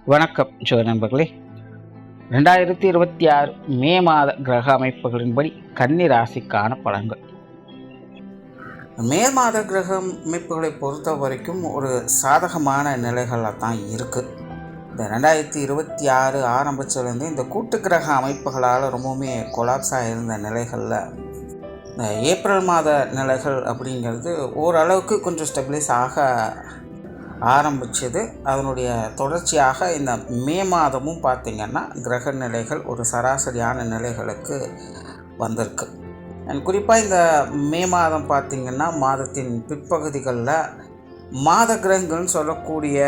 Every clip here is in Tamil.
வணக்கம் நண்பர்களே. 2026 மே மாத கிரக அமைப்புகளின்படி கன்னி ராசிக்கான பலன்கள். மே மாத கிரக அமைப்புகளை பொறுத்த வரைக்கும் ஒரு சாதகமான நிலைகளாக தான் இருக்குது. இந்த 2026 ஆரம்பித்ததுலேருந்து இந்த கூட்டு கிரக அமைப்புகளால் ரொம்பவுமே கொலாப்ஸாக இருந்த நிலைகளில் இந்த ஏப்ரல் மாத நிலைகள் அப்படிங்கிறது ஓரளவுக்கு கொஞ்சம் ஸ்டெபிலைஸ் ஆக ஆரம்பிச்சது. அதனுடைய தொடர்ச்சியாக இந்த மே மாதமும் பார்த்திங்கன்னா கிரக நிலைகள் ஒரு சராசரியான நிலைகளுக்கு வந்திருக்கு. குறிப்பாக இந்த மே மாதம் பார்த்திங்கன்னா மாதத்தின் பிற்பகுதிகளில் மாத கிரகங்கள்னு சொல்லக்கூடிய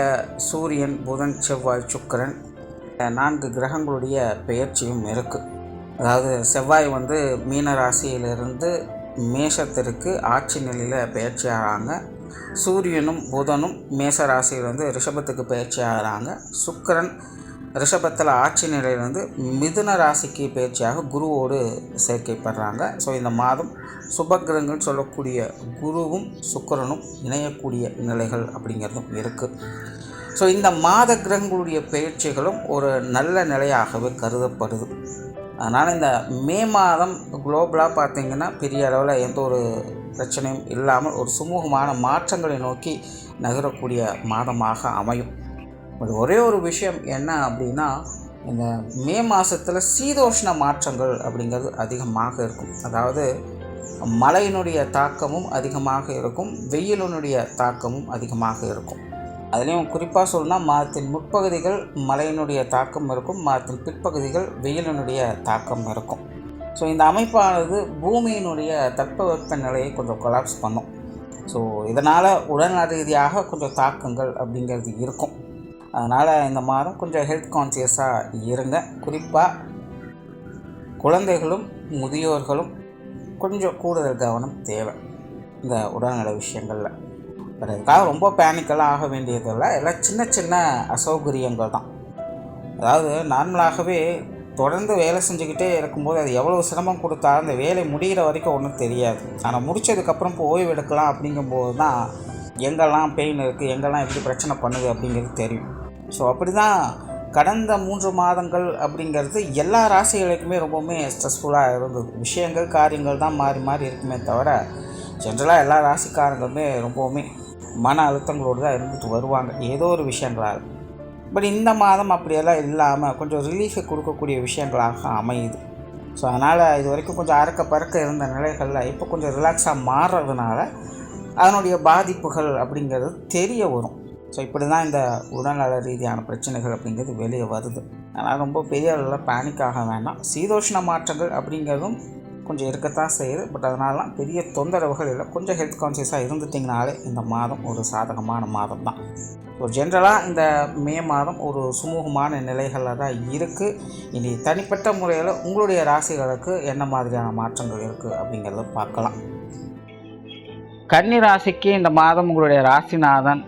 சூரியன், புதன், செவ்வாய், சுக்கிரன் 4 கிரகங்களுடைய பெயர்ச்சியும் இருக்குது. அதாவது செவ்வாய் மீன ராசியிலிருந்து மேஷத்திற்கு ஆட்சி நிலையில் பெயர்ச்சி ஆகிறாங்க. சூரியனும் புதனும் மேச ராசியிலிருந்து ரிஷபத்துக்கு பயிற்சி ஆகிறாங்க. சுக்கிரன் ரிஷபத்தில் ஆட்சி நிலையிலிருந்து மிதுன ராசிக்கு பயிற்சியாக குருவோடு சேர்க்கைப்படுறாங்க. ஸோ இந்த மாதம் சுபகிரகங்கள் சொல்லக்கூடிய குருவும் சுக்கிரனும் இணையக்கூடிய நிலைகள் அப்படிங்கிறதும் இருக்குது. ஸோ இந்த மாத கிரகங்களுடைய பயிற்சிகளும் ஒரு நல்ல நிலையாகவே கருதப்படுது. அதனால் இந்த மே மாதம் குளோபலாக பார்த்திங்கன்னா பெரிய அளவில் எந்த ஒரு பிரச்சனையும் இல்லாமல் ஒரு சுமூகமான மாற்றங்களை நோக்கி நகரக்கூடிய மாதமாக அமையும். ஒரே ஒரு விஷயம் என்ன அப்படின்னா, இந்த மே மாதத்தில் சீதோஷ்ண மாற்றங்கள் அப்படிங்கிறது அதிகமாக இருக்கும். அதாவது மழையினுடைய தாக்கமும் அதிகமாக இருக்கும், வெயிலினுடைய தாக்கமும் அதிகமாக இருக்கும். அதுலேயும் குறிப்பாக சொல்லணும்னா மாதத்தின் முற்பகுதிகள் மழையினுடைய தாக்கம் இருக்கும், மாதத்தின் பிற்பகுதிகள் வெயிலினுடைய தாக்கம் இருக்கும். ஸோ இந்த அமைப்பானது பூமியினுடைய தட்பவெப்ப நிலையை கொஞ்சம் கொலாப்ஸ் பண்ணும். ஸோ இதனால் உடல்நல ரீதியாக கொஞ்சம் தாக்கங்கள் அப்படிங்கிறது இருக்கும். அதனால் இந்த மாதம் கொஞ்சம் ஹெல்த் கான்சியஸாக இருங்க. குறிப்பாக குழந்தைகளும் முதியோர்களும் கொஞ்சம் கூடுதல் கவனம் தேவை இந்த உடல்நல விஷயங்களில். அதுக்காக ரொம்ப பேனிக்கெல்லாம் ஆக வேண்டியதில்லை. எல்லாம் சின்ன சின்ன அசௌகரியங்கள் தான். அதாவது நார்மலாகவே தொடர்ந்து வேலை செஞ்சுக்கிட்டே இருக்கும்போது அது எவ்வளோ சிரமம் கொடுத்தாலும் அந்த வேலை முடிகிற வரைக்கும் ஒன்றும் தெரியாது. ஆனால் முடித்ததுக்கப்புறம் இப்போ ஓய்வு எடுக்கலாம் அப்படிங்கும்போது தான் எங்கெல்லாம் பெயின் இருக்குது, எங்கெல்லாம் எப்படி பிரச்சனை பண்ணுது அப்படிங்கிறது தெரியும். ஸோ அப்படி தான் கடந்த 3 மாதங்கள் அப்படிங்கிறது எல்லா ராசிகளுக்குமே ரொம்பவுமே ஸ்ட்ரெஸ்ஃபுல்லாக இருந்தது. விஷயங்கள் காரியங்கள் தான் மாறி மாறி இருக்குமே தவிர ஜென்ரலாக எல்லா ராசிக்காரங்களுமே ரொம்பவுமே மன அழுத்தங்களோடு தான் இருந்துட்டு வருவாங்க ஏதோ ஒரு விஷயங்களால். பட் இந்த மாதம் அப்படியெல்லாம் இல்லாமல் கொஞ்சம் ரிலீஃபை கொடுக்கக்கூடிய விஷயங்களாக அமையுது. ஸோ அதனால் இது வரைக்கும் கொஞ்சம் அறக்க பறக்க இருந்த நிலைகளில் இப்போ கொஞ்சம் ரிலாக்ஸாக மாறுறதுனால அதனுடைய பாதிப்புகள் அப்படிங்கிறது தெரிய வரும். ஸோ இப்படி தான் இந்த உடல்நல ரீதியான பிரச்சனைகள் அப்படிங்கிறது வெளியே வருது. அதனால் ரொம்ப பெரிய அளவில் பேனிக் ஆக வேண்டாம். சீதோஷ்ண மாற்றங்கள் அப்படிங்கிறதும் கொஞ்சம் இருக்கத்தான் செய்யுது. பட் அதனாலலாம் பெரிய தொந்தரவுகள் இல்லை. கொஞ்சம் ஹெல்த் கான்சியஸாக இருந்துட்டிங்கனாலே இந்த மாதம் ஒரு சாதகமான மாதம் தான். ஸோ ஜென்ரலாக இந்த மே மாதம் ஒரு சுமூகமான நிலைகளில் தான் இருக்குது. இனி தனிப்பட்ட முறையில் உங்களுடைய ராசிகளுக்கு என்ன மாதிரியான மாற்றங்கள் இருக்குது அப்படிங்கிறத பார்க்கலாம். கன்னி ராசிக்கு இந்த மாதம் உங்களுடைய ராசிநாதன்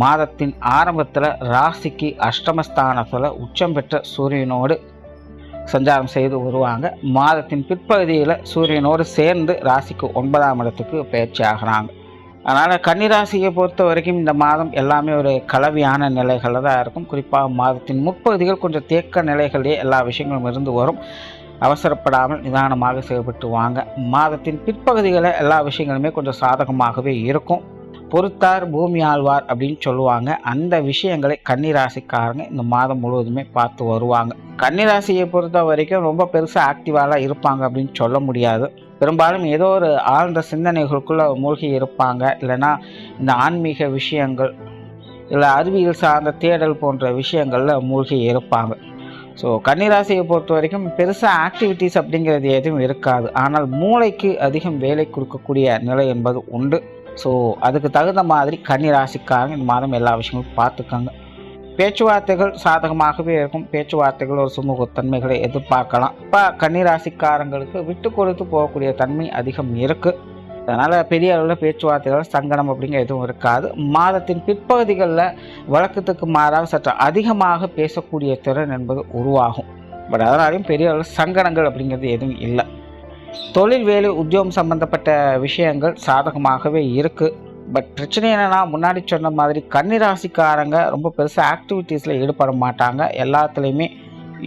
மாதத்தின் ஆரம்பத்தில் ராசிக்கு அஷ்டமஸ்தானத்தில் உச்சம் பெற்ற சூரியனோடு சஞ்சாரம் செய்து வருவாங்க. மாதத்தின் பிற்பகுதியில் சூரியனோடு சேர்ந்து ராசிக்கு 9ஆம் இடத்துக்கு பயிற்சி ஆகிறாங்க. அதனால் கன்னிராசியை பொறுத்த வரைக்கும் இந்த மாதம் எல்லாமே ஒரு கலவையான நிலைகளில் தான் இருக்கும். குறிப்பாக மாதத்தின் முற்பகுதிகள் கொஞ்சம் தேக்க நிலைகளே எல்லா விஷயங்களும் இருந்து வரும். அவசரப்படாமல் நிதானமாக செயல்பட்டு வாங்க. மாதத்தின் பிற்பகுதிகளில் எல்லா விஷயங்களுமே கொஞ்சம் சாதகமாகவே இருக்கும். பொறுத்தார் பூமி ஆழ்வார் அப்படின்னு சொல்லுவாங்க. அந்த விஷயங்களை கன்னிராசிக்காரங்க இந்த மாதம் முழுவதுமே பார்த்து வருவாங்க. கன்னிராசியை பொறுத்த வரைக்கும் ரொம்ப பெருசாக ஆக்டிவாலாம் இருப்பாங்க அப்படின்னு சொல்ல முடியாது. பெரும்பாலும் ஏதோ ஒரு ஆழ்ந்த சிந்தனைகளுக்குள்ளே மூழ்கி இருப்பாங்க. இல்லைன்னா இந்த ஆன்மீக விஷயங்கள் இல்லை அறிவியல் சார்ந்த தேடல் போன்ற விஷயங்களில் மூழ்கி இருப்பாங்க. ஸோ கன்னிராசியை பொறுத்த வரைக்கும் பெருசாக ஆக்டிவிட்டீஸ் அப்படிங்கிறது எதுவும் இருக்காது. ஆனால் மூளைக்கு அதிகம் வேலை கொடுக்கக்கூடிய நிலை என்பது உண்டு. ஸோ அதுக்கு தகுந்த மாதிரி கன்னிராசிக்காரங்க இந்த மாதம் எல்லா விஷயங்களும் பார்த்துக்கோங்க. பேச்சுவார்த்தைகள் சாதகமாகவே இருக்கும். பேச்சுவார்த்தைகள் ஒரு சுமூகத்தன்மைகளை எதிர்பார்க்கலாம். இப்போ கன்னிராசிக்காரங்களுக்கு விட்டு கொடுத்து போகக்கூடிய தன்மை அதிகம் இருக்குது. அதனால் பெரிய அளவில் பேச்சுவார்த்தைகள் சங்கடம் அப்படிங்கிற எதுவும் இருக்காது. மாதத்தின் பிற்பகுதிகளில் வழக்கத்துக்கு மாறாக சற்று அதிகமாக பேசக்கூடிய திறன் என்பது உருவாகும். பட் அதனாலையும் பெரிய அளவில் சங்கடங்கள் அப்படிங்கிறது எதுவும் இல்லை. தொழில், வேலை, உத்தியோகம் சம்பந்தப்பட்ட விஷயங்கள் சாதகமாகவே இருக்குது. பட் பிரச்சனை என்னென்னா, முன்னாடி சொன்ன மாதிரி கன்னிராசிக்காரங்க ரொம்ப பெருசாக ஆக்டிவிட்டீஸில் ஈடுபட மாட்டாங்க. எல்லாத்துலேயுமே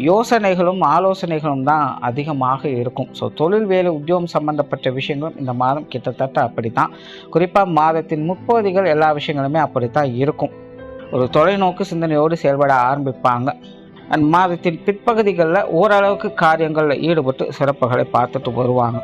யோசனைகளும் ஆலோசனைகளும் தான் அதிகமாக இருக்கும். ஸோ தொழில், வேலை, உத்தியோகம் சம்பந்தப்பட்ட விஷயங்களும் இந்த மாதம் கிட்டத்தட்ட அப்படி தான். குறிப்பாக மாதத்தின் முற்பகுதிகள் எல்லா விஷயங்களுமே அப்படித்தான் இருக்கும். ஒரு தொலைநோக்கு சிந்தனையோடு செயல்பட ஆரம்பிப்பாங்க. அண்ட் மாதத்தின் பிற்பகுதிகளில் ஓரளவுக்கு காரியங்களில் ஈடுபட்டு சிறப்புகளை பார்த்துட்டு வருவாங்க.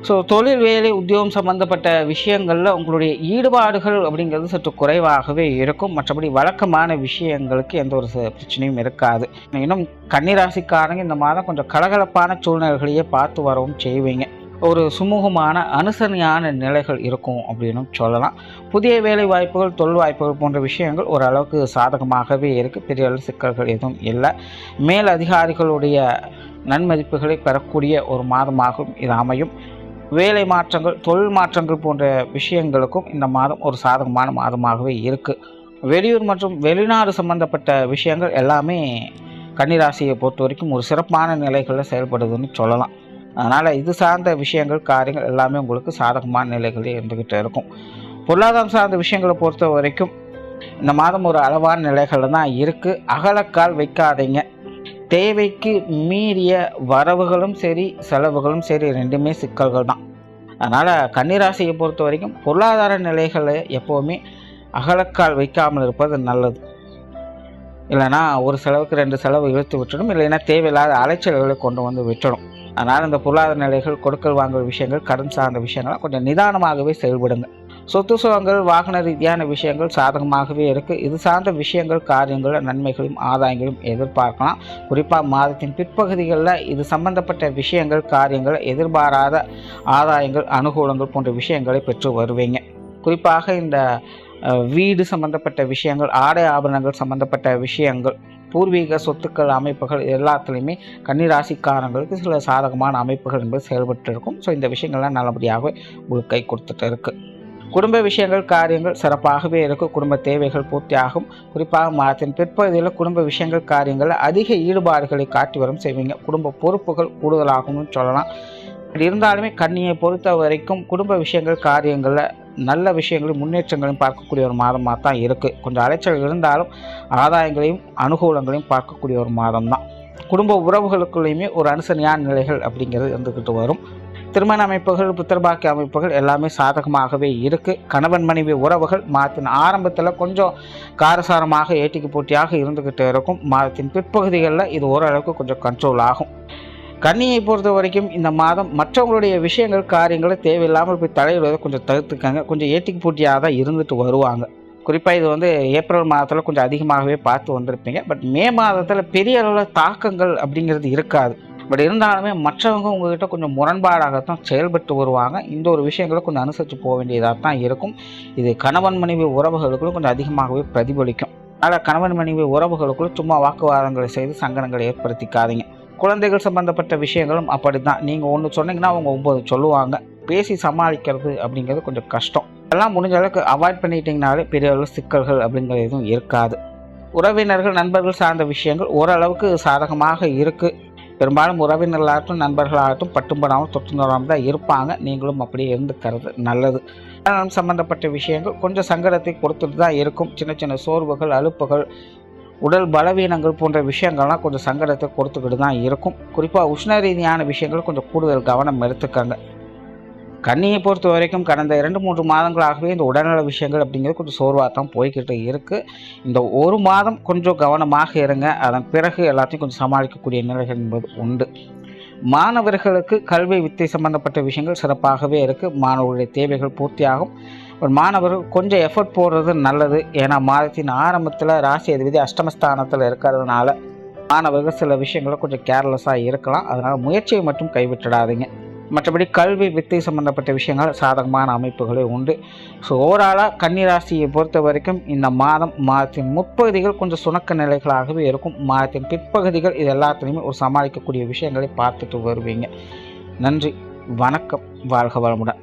ஸோ தொழில், வேலை, உத்தியோகம் சம்மந்தப்பட்ட விஷயங்களில் உங்களுடைய ஈடுபாடுகள் அப்படிங்கிறது சற்று குறைவாகவே இருக்கும். மற்றபடி வழக்கமான விஷயங்களுக்கு எந்த ஒரு பிரச்சனையும் இருக்காது. இன்னும் கன்னிராசிக்காரங்க இந்த மாதம் கொஞ்சம் கலகலப்பான சூழ்நிலைகளையே பார்த்து வரவும் செய்வீங்க. ஒரு சுமூகமான அனுசரணையான நிலைகள் இருக்கும் அப்படின்னு சொல்லலாம். புதிய வேலை வாய்ப்புகள், தொழில் வாய்ப்புகள் போன்ற விஷயங்கள் ஓரளவுக்கு சாதகமாகவே இருக்குது. பெரிய அளவு சிக்கல்கள் எதுவும் இல்லை. மேல் அதிகாரிகளுடைய நன்மதிப்புகளை பெறக்கூடிய ஒரு மாதமாகவும் இது அமையும். வேலை மாற்றங்கள், தொழில் மாற்றங்கள் போன்ற விஷயங்களுக்கும் இந்த மாதம் ஒரு சாதகமான மாதமாகவே இருக்குது. வெளியூர் மற்றும் வெளிநாடு சம்பந்தப்பட்ட விஷயங்கள் எல்லாமே கன்னிராசியை பொறுத்த வரைக்கும் ஒரு சிறப்பான நிலைகளில் செயல்படுதுன்னு சொல்லலாம். அதனால் இது சார்ந்த விஷயங்கள், காரியங்கள் எல்லாமே உங்களுக்கு சாதகமான நிலைகளே இருந்துக்கிட்டு இருக்கும். பொருளாதாரம் சார்ந்த விஷயங்களை பொறுத்த வரைக்கும் இந்த மாதம் ஒரு அளவான நிலைகளில் தான் இருக்குது. அகலக்கால் வைக்காதீங்க. தேவைக்கு மீறிய வரவுகளும் சரி, செலவுகளும் சரி, ரெண்டுமே சிக்கல்கள் தான். அதனால் கன்னிராசியை பொறுத்த வரைக்கும் பொருளாதார நிலைகளை எப்போவுமே அகலக்கால் வைக்காமல் இருப்பது நல்லது. இல்லைனா ஒரு செலவுக்கு 2 செலவு இழுத்து விட்டுடும், இல்லைன்னா தேவையில்லாத அலைச்சல்களை கொண்டு வந்து விட்டுடும். அதனால் இந்த பொருளாதார நிலைகள், கொடுக்கல் வாங்கல் விஷயங்கள், கடன் சார்ந்த விஷயங்கள்லாம் கொஞ்சம் நிதானமாகவே செயல்படுங்க. சொத்து சுகங்கள், வாகன ரீதியான விஷயங்கள் சாதகமாகவே இருக்குது. இது சார்ந்த விஷயங்கள், காரியங்கள், நன்மைகளும் ஆதாயங்களும் எதிர்பார்க்கலாம். குறிப்பாக மாதத்தின் பிற்பகுதிகளில் இது சம்பந்தப்பட்ட விஷயங்கள், காரியங்கள், எதிர்பாராத ஆதாயங்கள், அனுகூலங்கள் போன்ற விஷயங்களை பெற்று வருவீங்க. குறிப்பாக இந்த வீடு சம்பந்தப்பட்ட விஷயங்கள், ஆடை ஆபரணங்கள் சம்பந்தப்பட்ட விஷயங்கள், பூர்வீக சொத்துக்கள் அமைப்புகள் எல்லாத்துலேயுமே கன்னிராசிக்காரங்களுக்கு சில சாதகமான அமைப்புகள் என்பது செயல்பட்டு இருக்கும். ஸோ இந்த விஷயங்கள்லாம் நல்லபடியாக உங்களுக்கு கை கொடுத்துட்டு இருக்குது. குடும்ப விஷயங்கள், காரியங்கள் சிறப்பாகவே இருக்கும். குடும்ப தேவைகள் பூர்த்தியாகும். குறிப்பாக மாதத்தின் பிற்பகுதியில் குடும்ப விஷயங்கள், காரியங்களில் அதிக ஈடுபாடுகளை காட்டி வரும் செய்வீங்க. குடும்ப பொறுப்புகள் கூடுதலாகும்னு சொல்லலாம். இப்படி இருந்தாலுமே கன்னியை பொறுத்த வரைக்கும் குடும்ப விஷயங்கள், காரியங்களில் நல்ல விஷயங்களையும் முன்னேற்றங்களையும் பார்க்கக்கூடிய ஒரு மாதமாக தான் இருக்குது. கொஞ்சம் அலைச்சல் இருந்தாலும் ஆதாயங்களையும் அனுகூலங்களையும் பார்க்கக்கூடிய ஒரு மாதம் தான். குடும்ப உறவுகளுக்குள்ளேயுமே ஒரு அனுசரணையான நிலைகள் அப்படிங்கிறது இருந்துக்கிட்டு வரும். திருமண அமைப்புகள், புத்திரபாக்கிய அமைப்புகள் எல்லாமே சாதகமாகவே இருக்குது. கணவன் மனைவி உறவுகள் மாதத்தின் ஆரம்பத்தில் கொஞ்சம் காரசாரமாக ஏட்டிக்கு போட்டியாக இருந்துக்கிட்டு இருக்கும். மாதத்தின் பிற்பகுதிகளில் இது ஓரளவுக்கு கொஞ்சம் கண்ட்ரோல் ஆகும். கன்னியை பொறுத்த வரைக்கும் இந்த மாதம் மற்றவங்களுடைய விஷயங்கள், காரியங்களை தேவையில்லாமல் போய் தலையிடுவதை கொஞ்சம் தவிர்த்துக்காங்க. கொஞ்சம் ஏட்டிக்கு போட்டியாக தான் இருந்துட்டு வருவாங்க. குறிப்பாக இது ஏப்ரல் மாதத்தில் கொஞ்சம் அதிகமாகவே பார்த்து வந்திருப்பீங்க. பட் மே மாதத்தில் பெரிய அளவில் தாக்கங்கள் அப்படிங்கிறது இருக்காது. பட் இருந்தாலுமே மற்றவங்க உங்கள்கிட்ட கொஞ்சம் முரண்பாடாகத்தான் செயல்பட்டு வருவாங்க. இந்த ஒரு விஷயங்களை கொஞ்சம் அனுசரித்து போக வேண்டியதாக தான் இருக்கும். இது கணவன் மனைவி உறவுகளுக்குள்ள கொஞ்சம் அதிகமாகவே பிரதிபலிக்கும். அதனால் கணவன் மனைவி உறவுகளுக்குள்ள சும்மா வாக்குவாதங்களை செய்து சங்கடங்களை ஏற்படுத்திக்காதீங்க. குழந்தைகள் சம்பந்தப்பட்ட விஷயங்களும் அப்படி தான். நீங்கள் ஒன்று சொன்னீங்கன்னா அவங்க 9 சொல்லுவாங்க. பேசி சமாளிக்கிறது அப்படிங்கிறது கொஞ்சம் கஷ்டம். இதெல்லாம் முடிஞ்ச அளவுக்கு அவாய்ட் பண்ணிட்டீங்கனாலே பெரிய அளவு சிக்கல்கள் அப்படிங்கிறது எதுவும் இருக்காது. உறவினர்கள், நண்பர்கள் சார்ந்த விஷயங்கள் ஓரளவுக்கு சாதகமாக இருக்குது. பெரும்பாலும் உறவினர்களாகட்டும், நண்பர்களாகட்டும் பட்டும்படாமல் தொட்டுநோராமல் தான் இருப்பாங்க. நீங்களும் அப்படியே இருந்துக்கிறது நல்லது. சம்பந்தப்பட்ட விஷயங்கள் கொஞ்சம் சங்கடத்தை கொடுத்துட்டு தான் இருக்கும். சின்ன சின்ன சோர்வுகள், அலுப்புகள், உடல் பலவீனங்கள் போன்ற விஷயங்கள்லாம் கொஞ்சம் சங்கடத்தை கொடுத்துக்கிட்டு தான் இருக்கும். குறிப்பாக உஷ்ண ரீதியான விஷயங்கள் கொஞ்சம் கூடுதல் கவனம் எடுத்துக்கங்க. கன்னியை பொறுத்த வரைக்கும் கடந்த 2-3 மாதங்களாகவே இந்த உடல்நல விஷயங்கள் அப்படிங்கிறது கொஞ்சம் சோர்வாக தான் போய்கிட்டு இருக்குது. இந்த ஒரு மாதம் கொஞ்சம் கவனமாக இருங்க. அதன் பிறகு எல்லாத்தையும் கொஞ்சம் சமாளிக்கக்கூடிய நிலைகள் என்பது உண்டு. மாணவர்களுக்கு கல்வி, வித்தை சம்பந்தப்பட்ட விஷயங்கள் சிறப்பாகவே இருக்குது. மாணவர்களுடைய தேவைகள் பூர்த்தியாகும். ஒரு மாணவர்கள் கொஞ்சம் எஃபர்ட் போடுறது நல்லது. ஏன்னா மாதத்தின் ஆரம்பத்தில் ராசி அதிபதி அஷ்டமஸ்தானத்தில் இருக்கிறதுனால மாணவர்கள் சில விஷயங்களை கொஞ்சம் கேர்லெஸ்ஸாக இருக்கலாம். அதனால் முயற்சியை மட்டும் கைவிட்டுடாதீங்க. மற்றபடி கல்வி, வித்தை சம்பந்தப்பட்ட விஷயங்கள் சாதகமான அமைப்புகளே உண்டு. ஸோ ஓவராலாக கன்னிராசியை பொறுத்த வரைக்கும் இந்த மாதத்தின் முற்பகுதிகள் கொஞ்சம் சுணக்க நிலைகளாகவே இருக்கும். மாதத்தின் பிற்பகுதிகள் இது எல்லாத்துலேயுமே ஒரு சமாளிக்கக்கூடிய விஷயங்களை பார்த்துட்டு வருவீங்க. நன்றி, வணக்கம், வாழ்க வளமுடன்.